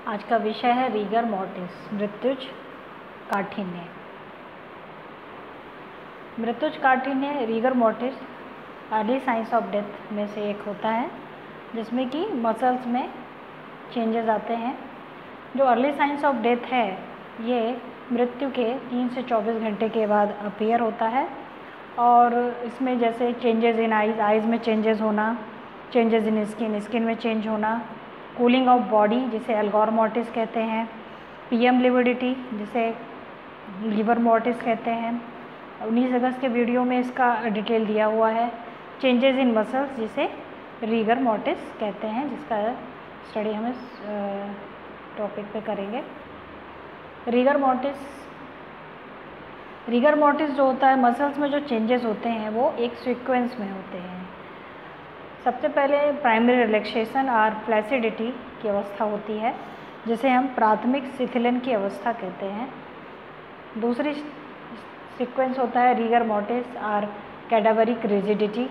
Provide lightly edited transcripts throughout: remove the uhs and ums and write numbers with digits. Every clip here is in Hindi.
आज का विषय है रीगर मोर्टिस, मृत्युज काठिन्य। मृत्युज काठिन्य rigor mortis early signs of death में से एक होता है, जिसमें कि मसल्स में चेंजेस आते हैं। जो अर्ली साइंस ऑफ डेथ है ये मृत्यु के 3 से 24 घंटे के बाद अपीयर होता है, और इसमें जैसे चेंजेस इन आइज़ में चेंजेस होना, चेंजेस इन स्किन में चेंज होना, कूलिंग ऑफ बॉडी जिसे एल्गोर मोर्टिस कहते हैं, पीएम लिविडिटी जिसे लीवर मोर्टिस कहते हैं। 19 अगस्त के वीडियो में इसका डिटेल दिया हुआ है। चेंजेस इन मसल्स जिसे रीगर मोर्टिस कहते हैं, जिसका स्टडी हम इस टॉपिक पे करेंगे। रीगर मोर्टिस जो होता है, मसल्स में जो चेंजेस होते हैं वो एक सीक्वेंस में होते हैं। सबसे पहले प्राइमरी रिलैक्सेशन और फ्लैसिडिटी की अवस्था होती है, जिसे हम प्राथमिक शिथिलन की अवस्था कहते हैं। दूसरी सीक्वेंस होता है रीगर मोर्टिस और कैडावरिक रिजिडिटी,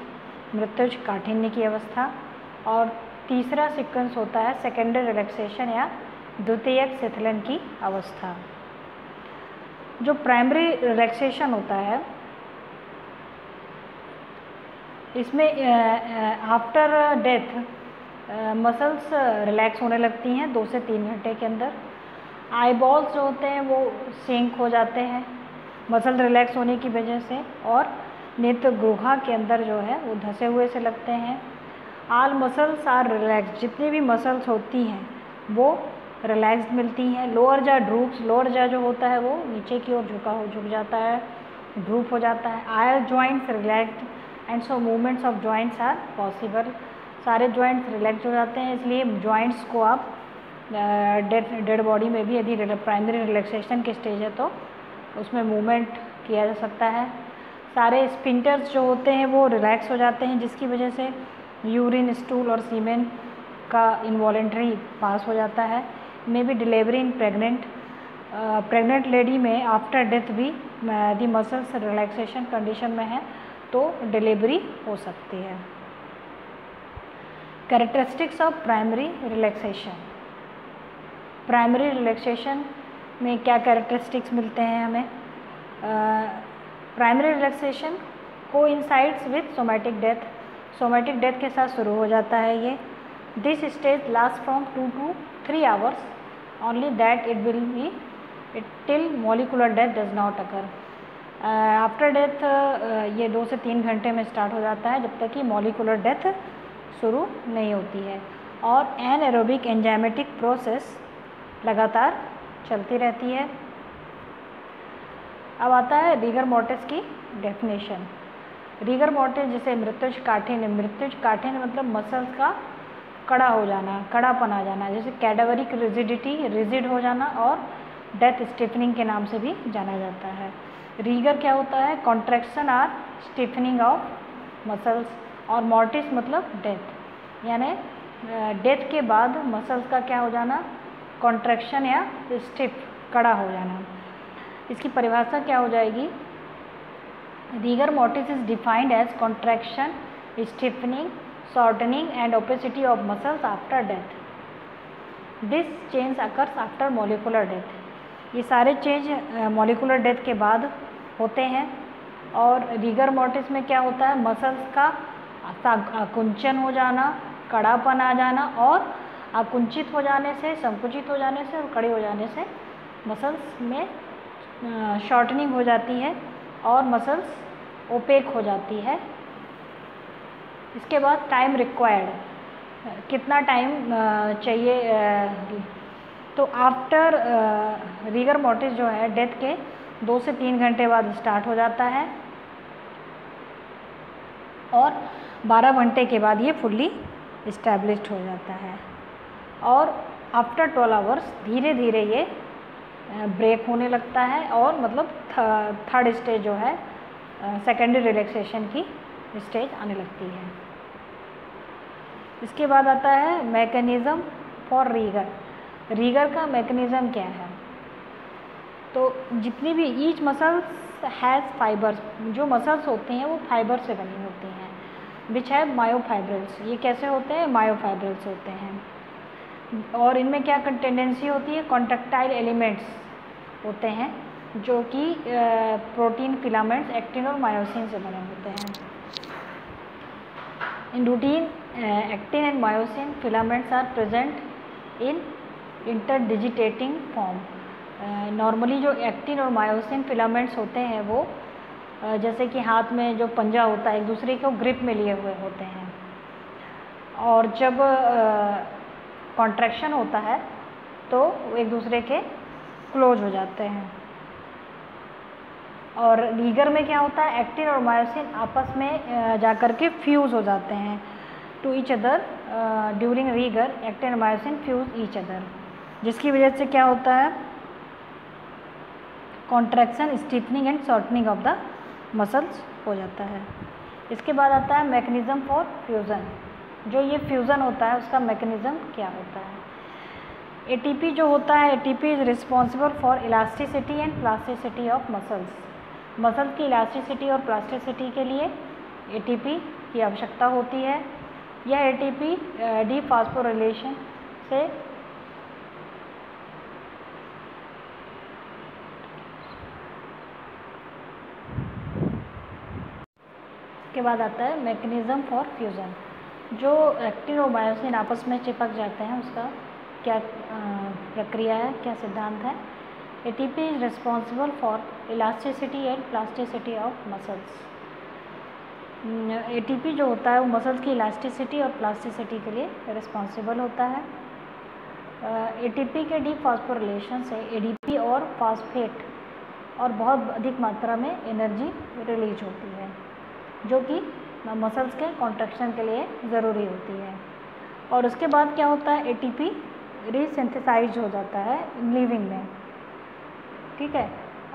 मृत्युज काठिन्य की अवस्था। और तीसरा सीक्वेंस होता है सेकेंडरी रिलैक्सेशन या द्वितीयक शिथिलन की अवस्था। जो प्राइमरी रिलैक्सेशन होता है इसमें आफ्टर डेथ मसल्स रिलैक्स होने लगती हैं 2 से 3 घंटे के अंदर। आई बॉल्स जो होते हैं वो सिंक हो जाते हैं मसल रिलैक्स होने की वजह से, और नेत्र गुहा के अंदर जो है वो धंसे हुए से लगते हैं। ऑल मसल्स आर रिलैक्स, जितनी भी मसल्स होती हैं वो रिलैक्स्ड मिलती हैं। लोअर जा ड्रूप्स, लोअर जा जो होता है वो नीचे की ओर झुक जाता है, ड्रूप हो जाता है। आयर joints relaxed and so movements of joints are possible. सारे जॉइंट्स रिलैक्स हो जाते हैं, इसलिए जॉइंट्स को आप डेड बॉडी में भी यदि प्राइमरी रिलैक्सेशन के स्टेज है तो उसमें मूवमेंट किया जा सकता है। सारे स्पिंटर्स जो होते हैं वो रिलैक्स हो जाते हैं, जिसकी वजह से यूरिन, स्टूल और सीमेन का इनवॉलेंट्री पास हो जाता है। May be delivery in pregnant lady में आफ्टर डेथ भी यदि मसल्स रिलैक्सेशन कंडीशन में है तो डिलीवरी हो सकती है। Characteristics of primary relaxation. Primary relaxation में क्या कैरेक्टरिस्टिक्स मिलते हैं हमें? Primary relaxation coincides with somatic death, somatic death के साथ शुरू हो जाता है ये। This stage last from 2 to 3 hours, only that it will be till molecular death does not occur. After death ये 2 से 3 घंटे में स्टार्ट हो जाता है, जब तक कि मॉलिकुलर डेथ शुरू नहीं होती है, और एनएरोबिक एंजाइमेटिक प्रोसेस लगातार चलती रहती है। अब आता है रीगर मोर्टिस की डेफिनेशन। रीगर मोर्टिस जिसे मृत्युज काठिन्य, मृत्युज काठिन्य मतलब मसल्स का कड़ा हो जाना, कड़ापन आ जाना, जैसे कैडावरिक रिजिडिटी, रिजिड हो जाना, और डेथ स्टिफनिंग के नाम से भी जाना जाता है। रीगर क्या होता है? कॉन्ट्रैक्शन और स्टिफनिंग ऑफ मसल्स, और मोर्टिस मतलब डेथ, यानी डेथ के बाद मसल्स का क्या हो जाना? कॉन्ट्रैक्शन या स्टिफ, कड़ा हो जाना। इसकी परिभाषा क्या हो जाएगी? Rigor mortis is defined as contraction, stiffening, shortening and opacity of muscles after death. This change occurs after molecular death. ये सारे चेंज मॉलिकुलर डेथ के बाद होते हैं। और रीगर मोर्टिस में क्या होता है? मसल्स का आकुंचन हो जाना, कड़ापन आ जाना, और आकुंचित हो जाने से, संकुचित हो जाने से और कड़े हो जाने से मसल्स में शॉर्टनिंग हो जाती है और मसल्स ओपेक हो जाती है। इसके बाद टाइम रिक्वायर्ड, कितना टाइम चाहिए? तो आफ्टर रीगर मोर्टिस जो है डेथ के 2 से 3 घंटे बाद स्टार्ट हो जाता है, और 12 घंटे के बाद ये फुल्ली इस्टेब्लिश्ड हो जाता है। और आफ्टर 12 आवर्स धीरे धीरे ये ब्रेक होने लगता है, और मतलब थर्ड स्टेज जो है सेकेंडरी रिलैक्सेशन की स्टेज आने लगती है। इसके बाद आता है मैकेनिज़्म फॉर रीगर। रीगर का मैकेनिज़्म क्या है? तो जितनी भी ईच मसल्स हैज़ फाइबर्स, जो मसल्स होती हैं वो फाइबर से बनी होती हैं, विच है मायोफाइब्रिल्स। ये कैसे होते हैं? मायोफाइब्रिल्स होते हैं। और इनमें क्या टेंडेंसी होती है, कॉन्ट्रैक्टाइल एलिमेंट्स होते हैं जो कि प्रोटीन फिलामेंट्स एक्टिन और मायोसिन से बने होते हैं। In routine actin and myosin filaments are present in interdigitating form. Normally जो एक्टिन और मायोसिन फिलामेंट्स होते हैं वो जैसे कि हाथ में जो पंजा होता है एक दूसरे को ग्रिप में लिए हुए होते हैं, और जब कॉन्ट्रैक्शन होता है तो एक दूसरे के क्लोज हो जाते हैं। और रीगर में क्या होता है, एक्टिन और मायोसिन आपस में जाकर के फ्यूज़ हो जाते हैं to each other during rigor. Actin और मायोसिन फ्यूज ईच अदर, जिसकी वजह से क्या होता है, contraction, stiffening and shortening of the muscles हो जाता है। इसके बाद आता है मैकेनिज्म फॉर फ्यूज़न। जो ये फ्यूज़न होता है उसका मैकेनिज्म क्या होता है। एटीपी जो होता है, ATP is responsible for elasticity and plasticity of muscles. Muscles की इलास्टिसिटी और प्लास्टिसिटी के लिए एटीपी की आवश्यकता होती है। यह एटीपी डीफॉस्फोरिलेशन से के बाद आता है मैकेनिज्म फॉर फ्यूज़न। जो एक्टिन और मायोसिन आपस में चिपक जाते हैं उसका क्या प्रक्रिया है, क्या सिद्धांत है। ATP is responsible for elasticity and plasticity of muscles. ATP जो होता है वो मसल्स की इलास्टिसिटी और प्लास्टिसिटी के लिए रिस्पॉन्सिबल होता है। एटीपी के डीफॉस्फोरिलेशन से एडीपी और फॉस्फेट और बहुत अधिक मात्रा में एनर्जी रिलीज होती है जो कि मसल्स के कॉन्ट्रैक्शन के लिए ज़रूरी होती है। और उसके बाद क्या होता है, एटीपी रीसिंथेसाइज हो जाता है लिविंग में, ठीक है।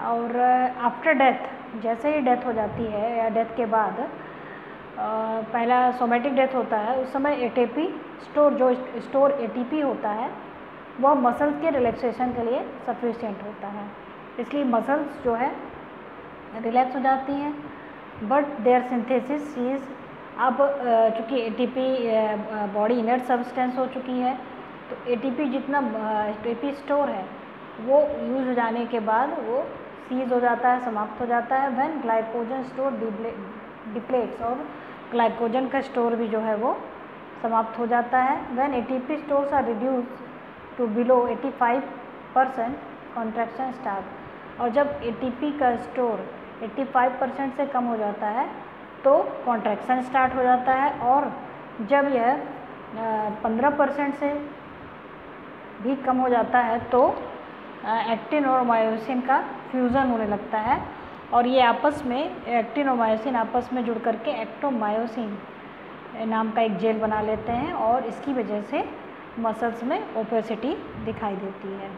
और आफ्टर डेथ, जैसे ही डेथ हो जाती है या डेथ के बाद पहला सोमेटिक डेथ होता है, उस समय एटीपी स्टोर एटीपी होता है वह मसल्स के रिलैक्सेशन के लिए सफिशिएंट होता है। इसलिए मसल्स जो है रिलैक्स हो जाती हैं, बट देयर सिंथेसिस इज अब चूँकि एटीपी बॉडी इनर्ट सब्सटेंस हो चुकी है तो एटीपी जितना एटीपी स्टोर है वो यूज हो जाने के बाद वो सीज हो जाता है, समाप्त हो जाता है। व्हेन ग्लाइकोजन स्टोर डिप्लेट्स, और ग्लाइकोजन का स्टोर भी जो है वो समाप्त हो जाता है। When ATP stores are reduce to below 85% contraction start. और जब एटीपी का स्टोर 85% से कम हो जाता है तो कॉन्ट्रैक्शन स्टार्ट हो जाता है। और जब यह 15% से भी कम हो जाता है तो एक्टिन और मायोसिन का फ्यूज़न होने लगता है, और ये आपस में एक्टिन और मायोसिन आपस में जुड़ करके एक्टोमायोसिन नाम का एक जेल बना लेते हैं, और इसकी वजह से मसल्स में ओपेसिटी दिखाई देती है।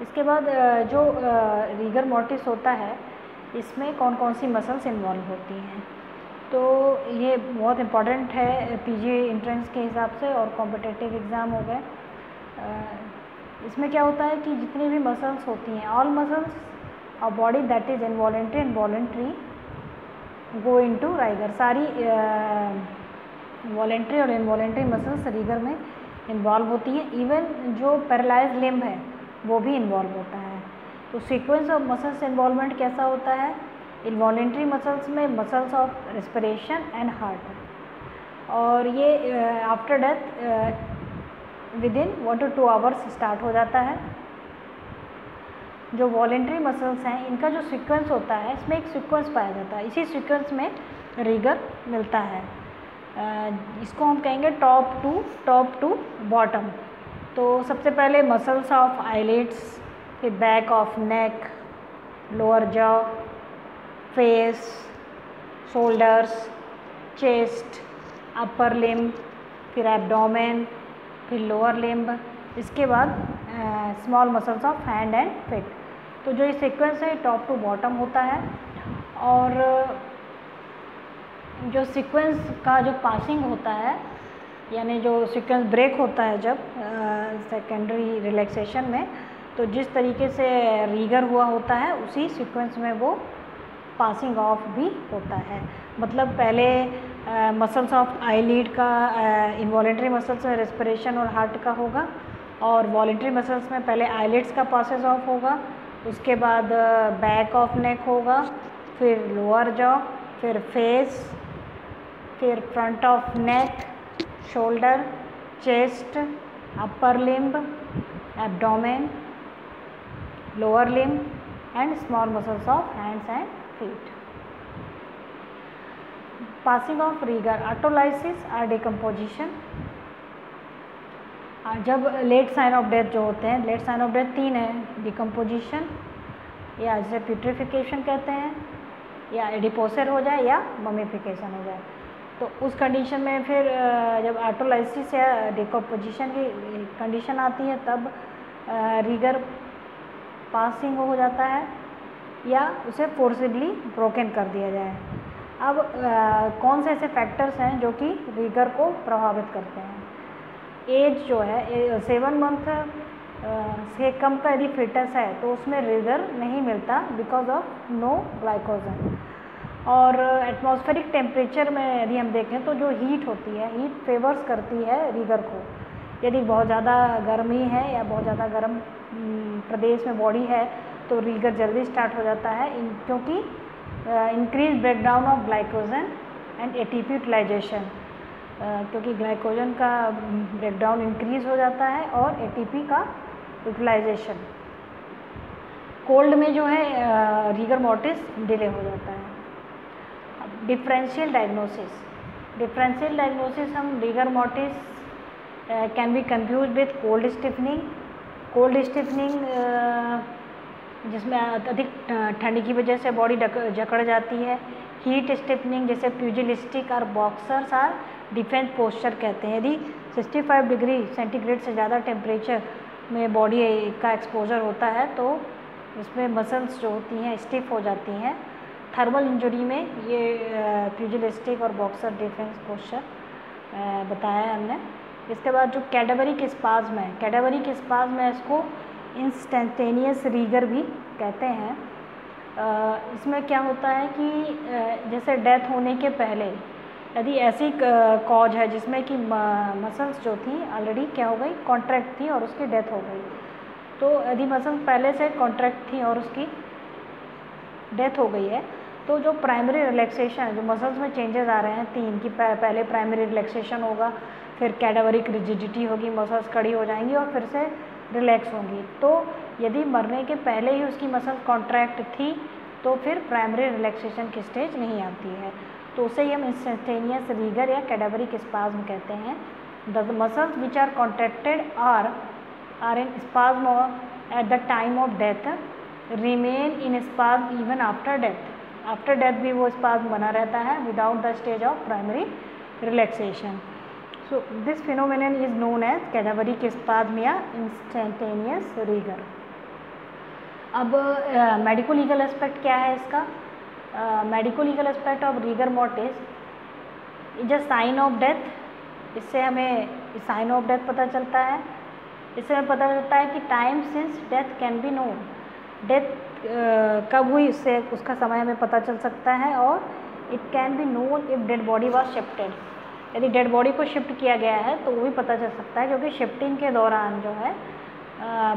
इसके बाद जो रीगर मोर्टिस होता है इसमें कौन कौन सी मसल्स इन्वॉल्व होती हैं, तो ये बहुत इम्पॉर्टेंट है पीजी एंट्रेंस के हिसाब से और कॉम्पिटिटिव एग्ज़ाम हो गए। इसमें क्या होता है कि जितनी भी मसल्स होती हैं, all muscles of body that is involuntary and voluntary go into rigger. सारी वॉलेंट्री और इनवॉलेंट्री मसल्स रीगर में इन्वॉल्व होती हैं। इवन जो पैरालाइज लिम्ब है वो भी इन्वॉल्व होता है। तो सीक्वेंस ऑफ मसल्स इन्वॉल्वमेंट कैसा होता है, इनवॉलेंट्री मसल्स में muscles of respiration and heart, और ये after death with in 1 to 2 hours start हो जाता है। जो वॉलेंट्री मसल्स हैं इनका जो सीक्वेंस होता है इसमें एक सीक्वेंस पाया जाता है, इसी सीक्वेंस में रीगर मिलता है। इसको हम कहेंगे टॉप टू बॉटम। तो सबसे पहले मसल्स ऑफ आईलिड्स, फिर back of neck, lower jaw, face, shoulders, chest, upper limb, फिर एब्डोमेन, फिर लोअर लिम्ब, इसके बाद small muscles of hand and fit. तो जो ये सीक्वेंस है टॉप टू बॉटम होता है। और जो सीक्वेंस का जो पासिंग होता है, यानी जो सीक्वेंस ब्रेक होता है जब सेकेंडरी रिलैक्सेशन में, तो जिस तरीके से रीगर हुआ होता है उसी सीक्वेंस में वो पासिंग ऑफ भी होता है। मतलब पहले मसल्स ऑफ आईलिड का इनवॉलेंट्री मसल्स में रेस्पिरेशन और हार्ट का होगा, और वॉलेंट्री मसल्स में पहले आईलिड्स का प्रोसेस ऑफ होगा, उसके बाद बैक ऑफ नेक होगा, फिर लोअर जॉ, फिर फेस, फिर front of neck, shoulder, chest, upper limb, abdomen, lower limb and small muscles of hands and feet. Passing of rigger, autolysis और डिकम्पोजिशन. जब लेट साइन ऑफ डेथ जो होते हैं, लेट साइन ऑफ डेथ 3 है, डिकम्पोजिशन या जिसे प्यूट्रिफिकेशन कहते हैं, या एडिपोसर हो जाए या ममीफिकेशन हो जाए. तो उस कंडीशन में फिर जब ऑटोलाइसिस या डिकम्पोजिशन की कंडीशन आती है तब रीगर पासिंग हो जाता है या उसे फोर्सिबली ब्रोकन कर दिया जाए. अब कौन से ऐसे फैक्टर्स हैं जो कि रीगर को प्रभावित करते हैं. एज जो है 7 मंथ से कम का यदि फिटस है तो उसमें रीगर नहीं मिलता बिकॉज ऑफ नो ग्लाइकोजन. और एटमॉस्फेरिक टेम्परेचर में यदि हम देखें तो जो हीट होती है, हीट फेवर्स करती है रीगर को. यदि बहुत ज़्यादा गर्मी है या बहुत ज़्यादा गर्म प्रदेश में बॉडी है तो रीगर जल्दी स्टार्ट हो जाता है, क्योंकि increase breakdown of glycogen and ATP utilisation, क्योंकि ग्लाइकोजन का ब्रेकडाउन इंक्रीज हो जाता है और एटीपी का यूटिलाइजेशन. कोल्ड में जो है रीगर मोर्टिस डिले हो जाता है. Differential diagnosis. डिफरेंशियल डायग्नोसिस हम rigger mortis can be confuse with cold stiffening. Cold stiffening जिसमें अधिक ठंड की वजह से बॉडी जकड़ जाती है. हीट स्टिफनिंग जैसे प्यूजिलिस्टिक और बॉक्सर्स आर डिफेंस पोस्चर कहते हैं. यदि 65 डिग्री सेंटीग्रेड से ज़्यादा टेम्परेचर में बॉडी का एक्सपोजर होता है तो इसमें मसल्स जो होती हैं स्टिफ हो जाती हैं. थर्मल इंजरी में ये प्यूजिलिस्टिक और बॉक्सर डिफेंस पोस्चर बताया है हमने. इसके बाद जो कैडावरिक स्पाज्म है, कैडावरिक स्पाज्म है इसको इंस्टेंटेनियस रीगर भी कहते हैं. इसमें क्या होता है कि जैसे डेथ होने के पहले यदि ऐसी कॉज है जिसमें कि मसल्स जो थी ऑलरेडी क्या हो गई, कॉन्ट्रैक्ट थी और उसकी डेथ हो गई, तो यदि मसल्स पहले से कॉन्ट्रैक्ट थी और उसकी डेथ हो गई है तो जो प्राइमरी रिलैक्सेशन है, जो मसल्स में चेंजेस आ रहे हैं 3 की, पहले प्राइमरी रिलैक्सेशन होगा, फिर कैडावरिक रिजिडिटी होगी, मसल्स कड़ी हो जाएंगी और फिर से रिलैक्स होंगी. तो यदि मरने के पहले ही उसकी मसल्स कॉन्ट्रैक्ट थी तो फिर प्राइमरी रिलैक्सेशन की स्टेज नहीं आती है, तो उसे ही हम इंस्टेंटेनियस रीगर या कैडावरिक स्पाज्म कहते हैं. The muscles which are contracted are in spasm at the time of death remain in spasm even after death. After death भी वो स्पाज्म बना रहता है without the stage of primary relaxation. So this phenomenon is known as cadaveric spasm या instantaneous rigor. अब मेडिको लीगल एस्पेक्ट क्या है इसका. Medico legal aspect of rigor mortis is a sign of death. इससे हमें साइन ऑफ डेथ पता चलता है. इससे हमें पता चलता है कि time since death can be known. Death कब हुई उससे उसका समय हमें पता चल सकता है. और it can be known if dead body was shifted. यदि डेड बॉडी को शिफ्ट किया गया है तो वो भी पता चल सकता है, क्योंकि शिफ्टिंग के दौरान जो है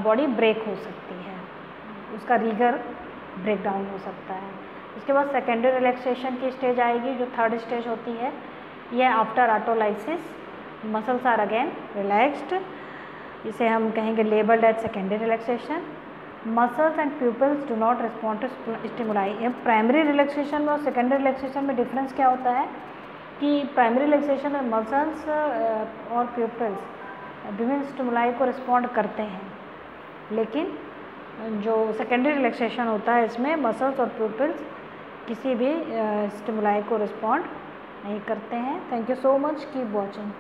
बॉडी ब्रेक हो सकती है, उसका रीगर ब्रेक डाउन हो सकता है. उसके बाद सेकेंडरी रिलैक्सेशन की स्टेज आएगी जो थर्ड स्टेज होती है. यह after autolysis muscles are again relaxed. इसे हम कहेंगे labelled as secondary relaxation. Muscles and pupils do not respond to stimuli. Primary relaxation में और सेकेंडरी रिलैक्सेशन में डिफरेंस क्या होता है कि प्राइमरी रिलैक्सेशन में मसल्स और प्यूपल्स विभिन्न स्टिमुलाई को रिस्पॉन्ड करते हैं, लेकिन जो सेकेंडरी रिलैक्सेशन होता है इसमें मसल्स और प्यूपल्स किसी भी स्टिमुलाई को रिस्पॉन्ड नहीं करते हैं. Thank you so much. Keep watching.